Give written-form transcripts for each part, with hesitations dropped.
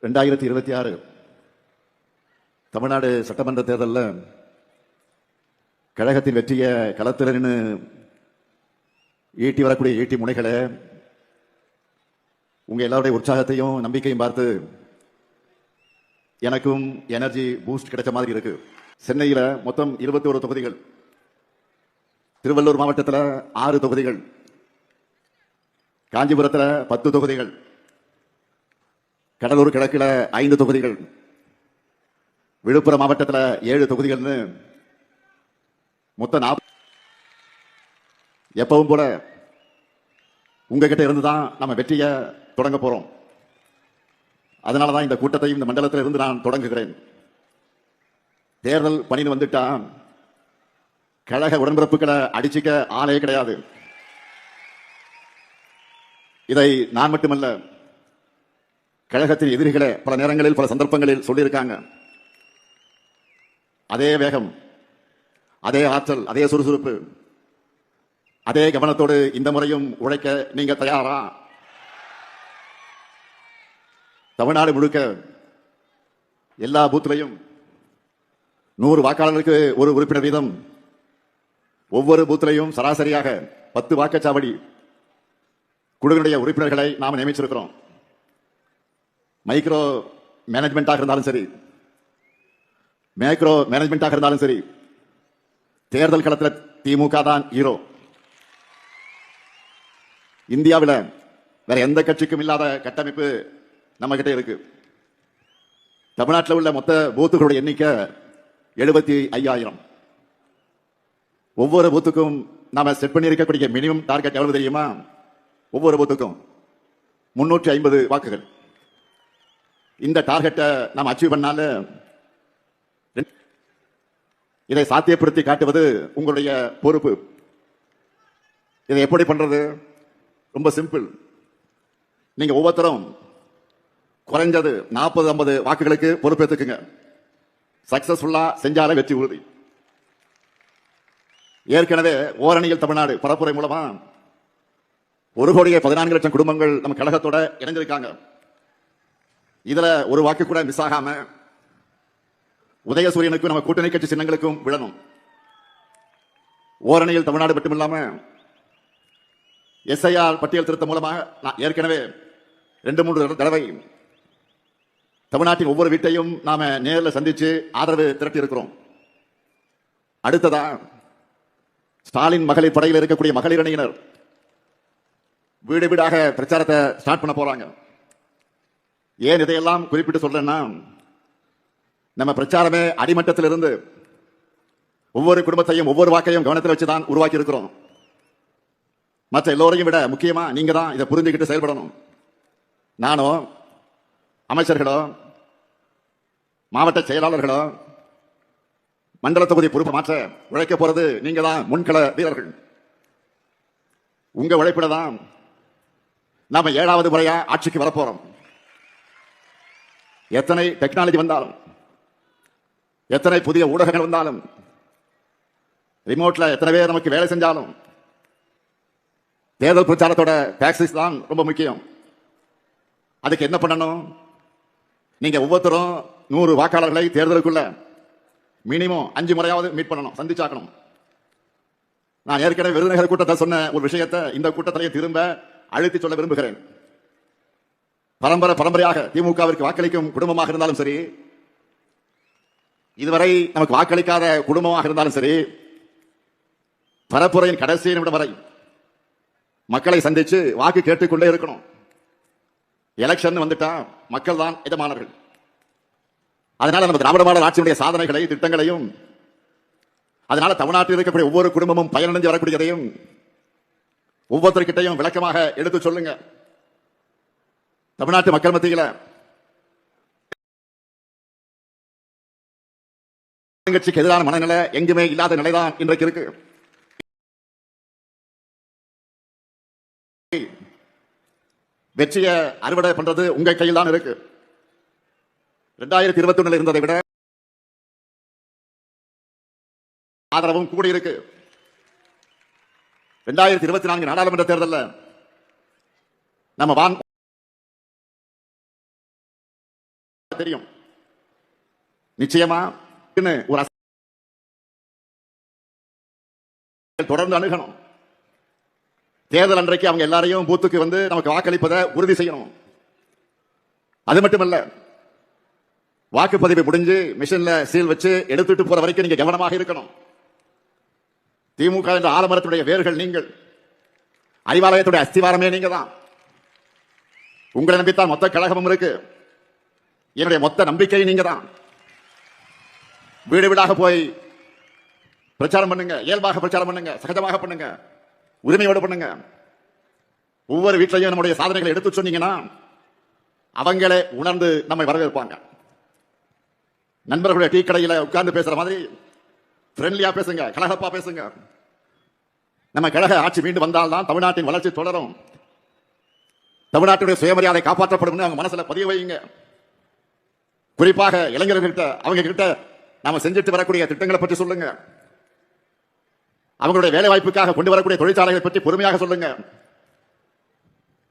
2026 தமிழ்நாடு சட்டமன்ற தேர்தலில் கழகத்தின் வெற்றியை களத்தில் நின்று ஈட்டி வரக்கூடிய ஈட்டி முனைகளை உங்க எல்லாருடைய உற்சாகத்தையும் நம்பிக்கையும் பார்த்து எனக்கும் எனர்ஜி பூஸ்ட் கிடைச்ச மாதிரி இருக்கு. சென்னையில் மொத்தம் 21 தொகுதிகள், திருவள்ளூர் மாவட்டத்தில் 6 தொகுதிகள், காஞ்சிபுரத்தில் 10 தொகுதிகள், கடலூர் கிழக்கில் 5 தொகுதிகள், விழுப்புரம் மாவட்டத்தில் 7 தொகுதிகள்னு மொத்தம் 40. எப்பவும் போல உங்ககிட்ட இருந்துதான் நம்ம வெற்றியை தொடங்க போறோம். அதனாலதான் இந்த கூட்டத்தையும் இந்த மண்டலத்தில் இருந்து நான் தொடங்குகிறேன். தேர்தல் பணின்னு வந்துட்டா கழக உடன்பிறப்புகளை அடிச்சிக்க ஆளே கிடையாது. இதை நான் மட்டுமல்ல, கழகத்தின் எதிரிகளை பல நேரங்களில் பல சந்தர்ப்பங்களில் சொல்லியிருக்காங்க. அதே வேகம், அதே ஆற்றல், அதே சுறுசுறுப்பு, அதே கவனத்தோடு இந்த முறையும் உழைக்க நீங்க தயாரா? தமிழ்நாடு முழுக்க எல்லா பூத்திலையும் 100 வாக்காளர்களுக்கு ஒரு உறுப்பினர் வீதம், ஒவ்வொரு பூத்திலையும் சராசரியாக 10 வாக்குச்சாவடி குழுவினுடைய உறுப்பினர்களை நாம் நியமிச்சிருக்கிறோம். மைக்ரோ மேனேஜ்மெண்டாக இருந்தாலும் சரி, மேக்ரோ மேனேஜ்மெண்டாக இருந்தாலும் சரி, தேர்தல் களத்தில் திமுக தான் ஹீரோ. இந்தியாவில் வேற எந்த கட்சிக்கும் இல்லாத கட்டமைப்பு நம்ம கிட்ட இருக்கு. தமிழ்நாட்டில் உள்ள மொத்த பூத்துகளுடைய எண்ணிக்கை 75,000. ஒவ்வொரு பூத்துக்கும் நாம செட் பண்ணி இருக்கக்கூடிய மினிமம் டார்கெட் எவ்வளவு தெரியுமா? ஒவ்வொரு பூத்துக்கும் 350 வாக்குகள். இந்த டார்கெட்டை நாம் அச்சீவ் பண்ணால இதை சாத்தியப்படுத்தி காட்டுவது உங்களுடைய பொறுப்பு. இதை எப்படி பண்றது? ரொம்ப சிம்பிள். நீங்க ஒவ்வொருத்தரும் குறைஞ்சது 40-50 வாக்குகளுக்கு பொறுப்பேற்றுக்குங்க. சக்சஸ்ஃபுல்லா செஞ்சாலே வெற்றி உறுதி. ஏற்கனவே ஓரணியில் தமிழ்நாடு பரப்புரை மூலமா 1,14,00,000 குடும்பங்கள் நம்ம கழகத்தோட இணைஞ்சிருக்காங்க. இதுல ஒரு வாக்கு கூட மிஸ் ஆகாம உதயசூரியனுக்கும் நம்ம கூட்டணி கட்சி சின்னங்களுக்கும் விழணும். ஓரணியில் தமிழ்நாடு மட்டுமில்லாம எஸ்ஐஆர் பட்டியல் திருத்தம் மூலமாக நான் ஏற்கனவே 2-3 தடவை தமிழ்நாட்டின் ஒவ்வொரு வீட்டையும் நாம நேரில் சந்திச்சு ஆதரவு திரட்டி இருக்கிறோம். அடுத்ததா ஸ்டாலின் மகளிர் படையில் இருக்கக்கூடிய மகளிர் அணியினர் வீடு வீடாக பிரச்சாரத்தை ஸ்டார்ட் பண்ண போறாங்க. ஏன் இதையெல்லாம் குறிப்பிட்டு சொல்றேன்னா, நம்ம பிரச்சாரமே அடிமட்டத்தில் இருந்து ஒவ்வொரு குடும்பத்தையும் ஒவ்வொரு வாக்கையும் கவனத்தில் வச்சுதான் உருவாக்கி இருக்கிறோம். மற்ற எல்லோரையும் விட முக்கியமா நீங்க தான் இதை புரிஞ்சுக்கிட்டு செயல்படணும். நானோ, அமைச்சர்களோ, மாவட்ட செயலாளர்களோ, மண்டல தொகுதி பொறுப்பு மாற்ற உழைக்க போறது நீங்க தான் முன்கள வீரர்கள். உங்க உழைப்பில தான் நாம 7வது முறையா ஆட்சிக்கு வரப்போறோம். எத்தனை டெக்னாலஜி வந்தாலும், எத்தனை புதிய ஊடகங்கள் வந்தாலும், ரிமோட்ல எத்தனை பேர் நமக்கு வேலை செஞ்சாலும், தேர்தல் பிரச்சாரத்தோட டாக்ஸிஸ் தான் ரொம்ப முக்கியம். அதுக்கு என்ன பண்ணணும்? நீங்க ஒவ்வொருத்தரும் 100 வாக்காளர்களை தேர்தலுக்குள்ள மினிமம் 5 முறையாவது மீட் பண்ணணும், சந்திச்சாக்கணும். நான் ஏற்கனவே விருதுநகர் கூட்டத்தை சொன்ன ஒரு விஷயத்தை இந்த கூட்டத்திலேயே திரும்ப அழுத்தி சொல்ல விரும்புகிறேன். பரம்பரையாக திமுகவிற்கு வாக்களிக்கும் குடும்பமாக இருந்தாலும் சரி, இதுவரை நமக்கு வாக்களிக்காத குடும்பமாக இருந்தாலும் சரி, பரப்புரையின் கடைசி நிமிடம் வரை மக்களை சந்திச்சு வாக்கு கேட்டுக்கொண்டே இருக்கணும். எலெக்ஷன் வந்துட்டா மக்கள் தான் எஜமானர்கள். அதனால நம்ம திராவிட மாடல் ஆட்சியுடைய சாதனைகளை, திட்டங்களையும், அதனால தமிழ்நாட்டில் இருக்கக்கூடிய ஒவ்வொரு குடும்பமும் பயனடைஞ்சு வரக்கூடியதையும் ஒவ்வொருத்தருக்கிட்டையும் விளக்கமாக எடுத்து சொல்லுங்க. தமிழ்நாட்டு மக்கள் மத்தியில கட்சிக்கு எதிரான மனநிலை எங்குமே இல்லாத நிலைதான் இன்றைக்கு இருக்கு. வெற்றியை அறுவடை பண்றது உங்க கையில் தான் இருக்கு. 2021 இருந்ததை விட ஆதரவும் கூடி இருக்கு. 2024 நாடாளுமன்ற தேர்தலில் நம்ம தெரியும். நிச்சயமா ஒரு தொடர்ந்து அணுகணும். தேர்தல் அன்றைக்கு அவங்க எல்லாரையும் பூத்துக்கு வந்து நமக்கு வாக்களிப்பதை உறுதி செய்யணும். அது மட்டுமல்ல, வாக்குப்பதிவு முடிஞ்சு மிஷின்ல சீல் வச்சு எடுத்துட்டு போற வரைக்கும் நீங்க கவனமாக இருக்கணும். திமுக என்ற ஆலமரத்துடைய வேர்கள் நீங்கள், அறிவாலயத்துடைய அஸ்திவாரமே நீங்க தான். உங்களை நம்பித்தான் மொத்த கழகமும் இருக்கு. என்னுடைய மொத்த நம்பிக்கை நீங்க தான். வீடு வீடாக போய் பிரச்சாரம் பண்ணுங்க, இயல்பாக பிரச்சாரம் பண்ணுங்க, சகஜமாக பண்ணுங்க, உரிமையோடு பண்ணுங்க. ஒவ்வொரு வீட்டிலையும் நம்முடைய சாதனைகளை எடுத்து சொன்னீங்கன்னா அவங்களே உணர்ந்து நம்மை வரவேற்பாங்க. நண்பர்களுடைய டீ கடையில உட்கார்ந்து பேசுற மாதிரி ஃப்ரெண்ட்லியா பேசுங்க, கலகப்பா பேசுங்க. நம்ம கழக ஆட்சி மீண்டும் வந்தால்தான் தமிழ்நாட்டின் வளர்ச்சி தொடரும். தமிழ்நாட்டுடைய சுயமரியாதை காப்பாற்றப்படும் அவங்க மனசுல பதிய வையுங்க. குறிப்பாக இளைஞர்கள்கிட்ட அவங்க கிட்ட நாம செஞ்சுட்டு வரக்கூடிய திட்டங்களை பற்றி சொல்லுங்க. அவங்களுடைய வேலை வாய்ப்புக்காக கொண்டு வரக்கூடிய தொழிற்சாலைகளை பற்றி பொறுமையாக சொல்லுங்க.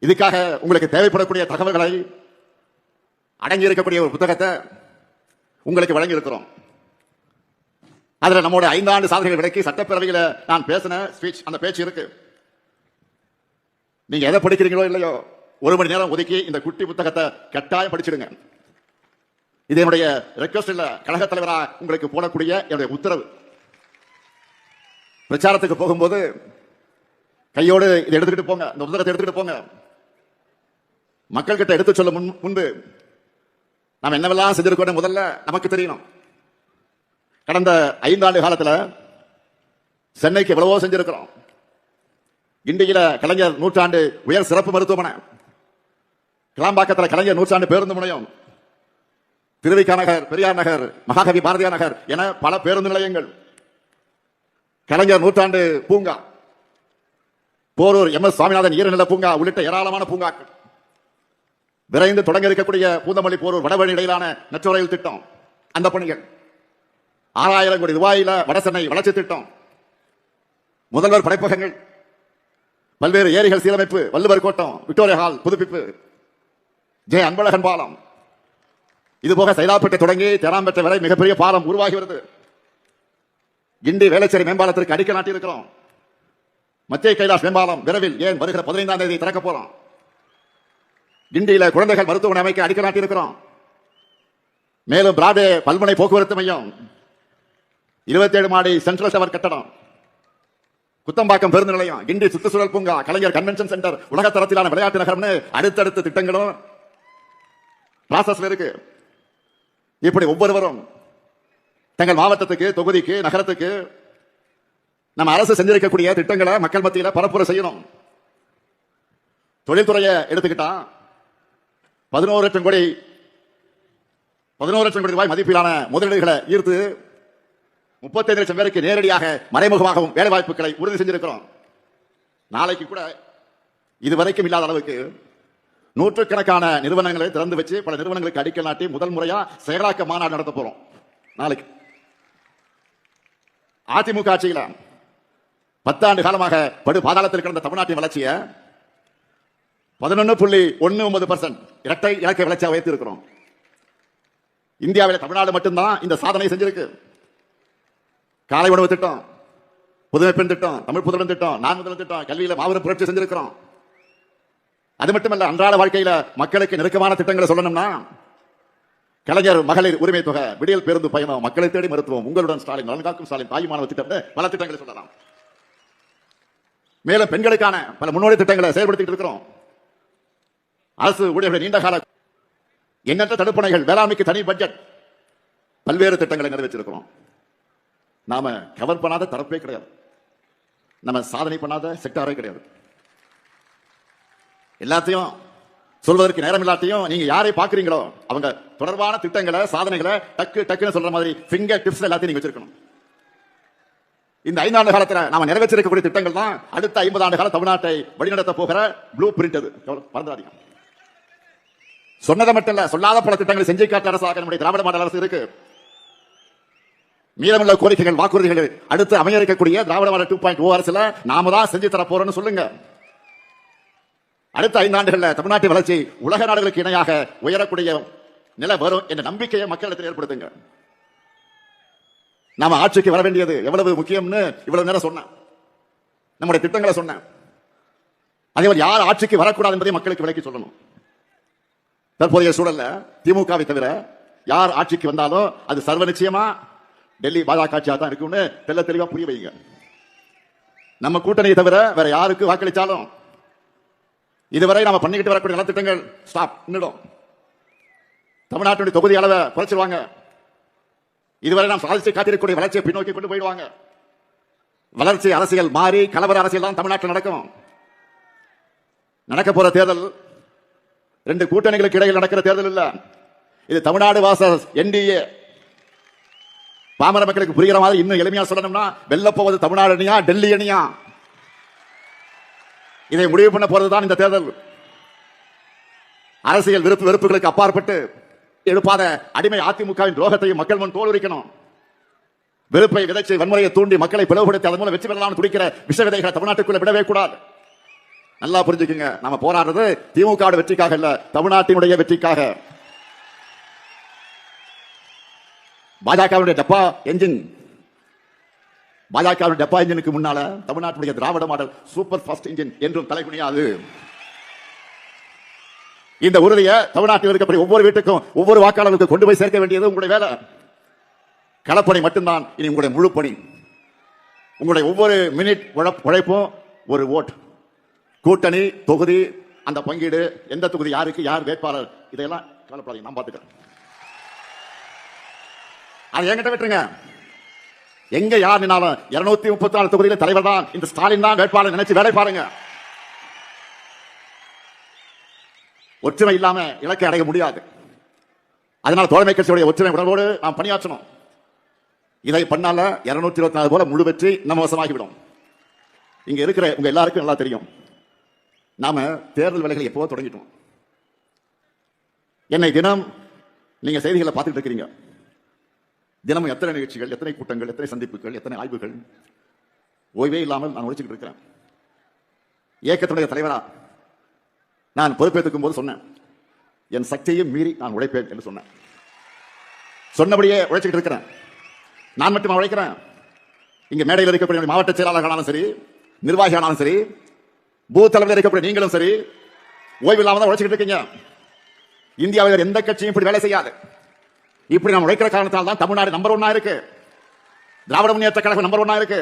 இதுக்காக உங்களுக்கு தேவைப்படக்கூடிய தகவல்களை அடங்கி இருக்கக்கூடிய ஒரு புத்தகத்தை உங்களுக்கு வழங்கி இருக்கிறோம். அதுல நம்முடைய 5 ஆண்டு சாதனைகள் விளக்கி சட்டப்பேரவையில் நான் பேசின ஸ்பீச், அந்த பேச்சு இருக்கு. நீங்க எதை படிக்கிறீங்களோ இல்லையோ 1 மணி நேரம் ஒதுக்கி இந்த குட்டி புத்தகத்தை கட்டாயம் படிச்சிடுங்க. இது என்னுடைய ரெக்வஸ்ட் இல்ல, கழக தலைவரா உங்களுக்கு போடக்கூடிய என்னுடைய உத்தரவு. பிரச்சாரத்துக்கு போகும்போது கையோடு இதை எடுத்துக்கிட்டு போங்க, இந்த புத்தகத்தை எடுத்துக்கிட்டு போங்க. மக்கள் கிட்ட எடுத்து சொல்ல முன்பு நாம் என்னவெல்லாம் செஞ்சிருக்கோம் முதல்ல நமக்கு தெரியணும். கடந்த 5 ஆண்டு காலத்தில் சென்னைக்கு எவ்வளவோ செஞ்சிருக்கிறோம். இந்தியில கலைஞர் நூற்றாண்டு உயர் சிறப்பு மருத்துவமனை, கிளாம்பாக்கத்தில் கலைஞர் நூற்றாண்டு பேருந்து முனையம், திருவிக நகர், பெரியார் நகர், மகாகவி பாரதியார் நகர் என பல பேருந்து நிலையங்கள், கலைஞர் நூற்றாண்டு பூங்கா, போரூர் MS சுவாமிநாதன் ஈரநில பூங்கா உள்ளிட்ட ஏராளமான பூங்காக்கள், விரைந்து தொடங்க இருக்கக்கூடிய பூந்தமல்லி போரூர் வடவழி இடையிலான மெட்ரோ ரயில் திட்டம், அந்த பணிகள், 6000 கோடி ரூபாயில வடசென்னை வளர்ச்சி திட்டம், முதல்வர் படைப்பகங்கள், பல்வேறு ஏரிகள் சீரமைப்பு, வள்ளுவர் கோட்டம், விக்டோரியா ஹால் புதுப்பிப்பு, ஜெய அன்பழகன் பாலம், இதுபோக சைதாப்பேட்டை தொடங்கி தேராம்பேட்டை வரை மிகப்பெரிய பாலம் உருவாகி வருது. கிண்டி வேளச்சேரி மேம்பாலத்திற்கு அடிக்கல் நாட்டியிருக்கிறோம். மத்திய கைலாஷ் மேம்பாலம் விரைவில், ஏன் வருகிற 15ஆம் தேதி திறக்க போறோம். கிண்டியில குழந்தைகள் மருத்துவமனை அமைக்க அடிக்கல் நாட்டியிருக்கிறோம். மேலும் பிராட்வே பல்முனை போக்குவரத்து மையம், 27 மாடி சென்ட்ரல் டவர் கட்டடம், குத்தம்பாக்கம் பேருந்து நிலையம், கிண்டி சுற்றுச்சூழல் பூங்கா, கலைஞர் கன்வென்ஷன் சென்டர், உலக தரத்திலான விளையாட்டு நகரம்னு அடுத்தடுத்த திட்டங்களும் ப்ராசஸ்ல இருக்கு. இப்படி ஒவ்வொருவரும் தங்கள் மாவட்டத்துக்கு, தொகுதிக்கு, நகரத்துக்கு நம்ம அரசு செஞ்சிருக்கக்கூடிய திட்டங்களை மக்கள் மத்தியில பரப்புரை செய்யணும். தொழில்துறையை எடுத்துக்கிட்டா 11 லட்சம் கோடி ரூபாய் மதிப்பிலான முதலீடுகளை ஈர்த்து 35 லட்சம் பேருக்கு நேரடியாக மறைமுகமாகவும் வேலை வாய்ப்புகளை உறுதி செஞ்சிருக்கிறோம். நாளைக்கு கூட இதுவரைக்கும் இல்லாத அளவுக்கு நூற்றுக்கணக்கான நிறுவனங்களை திறந்து வச்சு பல நிறுவனங்களுக்கு அடிக்கல் நாட்டி முதல் முறையா செயலாக்க மாநாடு நடத்த போறோம். நாளைக்கு அதிமுக ஆட்சியில 10 ஆண்டு காலமாக படு பாதாளத்தில் கிடந்த தமிழ்நாட்டின் வளர்ச்சியை 11.19% இரட்டை இலக்கை வளர்ச்சியாக வைத்து இருக்கிறோம். இந்தியாவில் தமிழ்நாடு மட்டும்தான் இந்த சாதனை செஞ்சிருக்கு. காலை உணவு திட்டம், புதுமை பெண் திட்டம், தமிழ் புதல்வன் திட்டம், நான் முதல்வன் திட்டம், கல்வியில மாபெரும் புரட்சி செஞ்சிருக்கிறோம். அது மட்டுமல்ல, அன்றாட வாழ்க்கையில மக்களுக்கு நெருக்கமான திட்டங்களை சொல்லணும்னா கலைஞர் மகளிர் உரிமை தொகை, விடியல் பேருந்து பயணம், மக்களை தேடி மருத்துவம், உங்களுடன் ஸ்டாலின், நலன்காக்கும் ஸ்டாலின், தாய் மாணவ திட்டம், பல திட்டங்களை சொல்லலாம். மேலும் பெண்களுக்கான பல முன்னோடி திட்டங்களை செயல்படுத்திட்டு இருக்கிறோம். அரசு ஊழியர்கள் நீண்ட கால எண்ணற்ற தடுப்பணைகள், வேளாண்மைக்கு தனி பட்ஜெட், பல்வேறு திட்டங்களை நிறைவேற்றிருக்கிறோம். நாம கவர் பண்ணாத தரப்பே கிடையாது, நம்ம சாதனை பண்ணாத செக்டாரே கிடையாது. எல்லாத்தையும் சொல்வதற்கு நேரம் இல்லாத்தையும் நீங்க யாரை பாக்குறீங்களோ அவங்க தொடர்பான திட்டங்களை, சாதனைகளை டக்குன்னு சொல்ற மாதிரி ஃபிங்கர் டிப்ஸ் எல்லாத்தையும் நீங்க வச்சிருக்கணும். இந்த 5 ஆண்டு காலத்துல நாம நிறைவேற்றிருக்கக்கூடிய திட்டங்கள் தான் அடுத்த 50 ஆண்டு கால தமிழ்நாட்டை வழிநடத்த போகிற ப்ளூ பிரிண்ட். அது மறந்துடாதீங்க. சொன்னதை மட்டும் இல்ல, சொல்லாத பல திட்டங்களை செஞ்சு காட்ட அரசாக நம்முடைய திராவிட மாடல் அரசு இருக்கு. மீதமுள்ள கோரிக்கைகள், வாக்குறுதிகள் அடுத்து அமைய இருக்கக்கூடிய திராவிட மாடல் 2.0 அரசுல நாம தான் செஞ்சு தர போறோம்னு சொல்லுங்க. அடுத்த 5 ஆண்டுகள்ல தமிழ்நாட்டின் வளர்ச்சி உலக நாடுகளுக்கு இணையாக உயரக்கூடிய நிலை வரும் என்ற நம்பிக்கையை மக்களிடத்தில் ஏற்படுத்துங்க. நாம ஆட்சிக்கு வர வேண்டியது எவ்வளவு முக்கியம்னு இவ்வளவு நேரம் சொன்னேன். நம்முடைய திட்டங்களை சொன்னேன். அதேபோல் யார் ஆட்சிக்கு வரக்கூடாது என்பதை மக்களுக்கு விளக்கி சொல்லணும். தற்போதைய சூழல்ல திமுகவை தவிர யார் ஆட்சிக்கு வந்தாலும் அது சர்வ நிச்சயமா டெல்லி பாஜக ஆட்சியா தான் இருக்கும்னு தெல்ல தெளிவா புரிய வைங்க. நம்ம கூட்டணியை தவிர வேற யாருக்கு வாக்களிச்சாலும் இதுவரை நாம பண்ணிக்கிட்டு வரக்கூடிய நலத்திட்டங்கள் ஸ்டாப் நின்னுடும். தமிழ்நாட்டுடைய தொகுதி அளவை குறைச்சிருவாங்க. இதுவரை நாம் சாதிச்சு காத்திருக்கக்கூடிய வளர்ச்சியை பின்னோக்கி கொண்டு போயிடுவாங்க. வளர்ச்சி அரசியல் மாறி கலவர அரசியல் தான் தமிழ்நாட்டில் நடக்கும். நடக்க போற தேர்தல் ரெண்டு கூட்டணிகளுக்கு இடையில் நடக்கிற தேர்தல் இல்ல. இது தமிழ்நாடு வாசஸ் என்டிஏ. பாமர மக்களுக்கு புரிகிற மாதிரி இன்னும் எளிமையா சொல்லணும்னா வெல்ல போவது தமிழ்நாடு அணியா டெல்லி அணியா, இதை முடிவு பண்ண போறதுதான் இந்த தேர்தல். அரசியல் விருப்பு வெறுப்புகளுக்கு அப்பாற்பட்டு எழுப்பாத அடிமை அதிமுகவின் துரோகத்தையும் மக்கள் முன் தோலுரிக்கணும். வெறுப்பை விதைச்சு வன்முறையை தூண்டி மக்களை பிளவுபடுத்தி அதன் மூலம் வெற்றி பெறலாம் துடிக்கிற விஷ விதைகளை தமிழ்நாட்டுக்குள்ள விடவே கூடாது. நல்லா புரிஞ்சுக்குங்க, நாம போராடுறது திமுக வெற்றிக்காக இல்ல, தமிழ்நாட்டினுடைய வெற்றிக்காக. பாஜகவுடைய டப்பா என்ஜின், பாஜகவுடைய டப்பா என்ஜினுக்கு முன்னால தமிழ்நாட்டுடைய திராவிட மாடல் சூப்பர் ஃபாஸ்ட் இன்ஜின் என்றும் தலைகுனியாது. இந்த உறுதியை தமிழ்நாட்டில் இருக்கக்கூடிய ஒவ்வொரு வீட்டுக்கும் ஒவ்வொரு வாக்காளர்களுக்கு கொண்டு போய் சேர்க்க வேண்டியது உங்களுடைய வேலை. களப்பணி மட்டும்தான் இனி உங்களுடைய முழு பணி. உங்களுடைய ஒவ்வொரு மினிட் உழைப்பும் ஒரு ஓட். கூட்டணி தொகுதி அந்த பங்கீடு, எந்த தொகுதி யாருக்கு யார் வேட்பாளர், இதையெல்லாம் கவலைப்படாதீங்க, நான் பார்த்துக்கிறேன். அதை என்கிட்ட விட்டுருங்க. எங்க யார் நின்னாலும் 234 தொகுதியில் தலைவர் தான் இந்த ஸ்டாலின் தான் வேட்பாளர் நினைச்சு வேலை பாருங்க. ஒற்றுமை இல்லாம இலக்கை அடைய முடியாது. அதனால தோழமை கட்சியுடைய ஒற்றுமை உணர்வோடு நாம் பணியாற்றணும். இதை பண்ணால 224 போல முழு வெற்றி நம்ம வசமாகிவிடும். இங்க இருக்கிற உங்க எல்லாருக்கும் நல்லா தெரியும், நாம தேர்தல் வேலைகளை எப்போ தொடங்கிட்டோம். என்னை தினம் நீங்க செய்திகளை பார்த்துட்டு இருக்கிறீங்க. தினமும் எத்தனை நிகழ்ச்சிகள், எத்தனை கூட்டங்கள், எத்தனை சந்திப்புகள், எத்தனை ஆய்வுகள், ஓய்வே இல்லாமல் நான் உழைச்சிக்கிட்டு இருக்கிறேன். இயக்கத்தினுடைய தலைவரா நான் பொறுப்பேற்றுக்கும் போது சொன்னேன், என் சக்தியையும் மீறி நான் உழைப்பேன் என்று சொன்னேன். சொன்னபடியே உழைச்சிக்கிட்டு இருக்கிறேன். நான் மட்டும் உழைக்கிறேன். இங்க மேடையில் இருக்கக்கூடிய மாவட்ட செயலாளர்களாலும் சரி, நிர்வாகிகளாலும் சரி, பூத் தலைவர்கள் இருக்கக்கூடிய நீங்களும் சரி, ஓய்வு இல்லாமல் தான் உழைச்சிக்கிட்டு இருக்கீங்க. இந்தியாவில் எந்த கட்சியும் இப்படி வேலை செய்யாது. இப்படி நாம் உழைக்கிற காரணத்தால் தான் தமிழ்நாடு நம்பர் 1 இருக்கு. திராவிட முன்னேற்ற கழகம் நம்பர் 1 இருக்கு.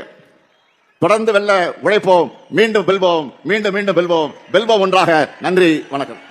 தொடர்ந்து வெல்ல உழைப்போம், மீண்டும் வெல்வோம், மீண்டும் மீண்டும் வெல்வோம், வெல்வோம் ஒன்றாக. நன்றி, வணக்கம்.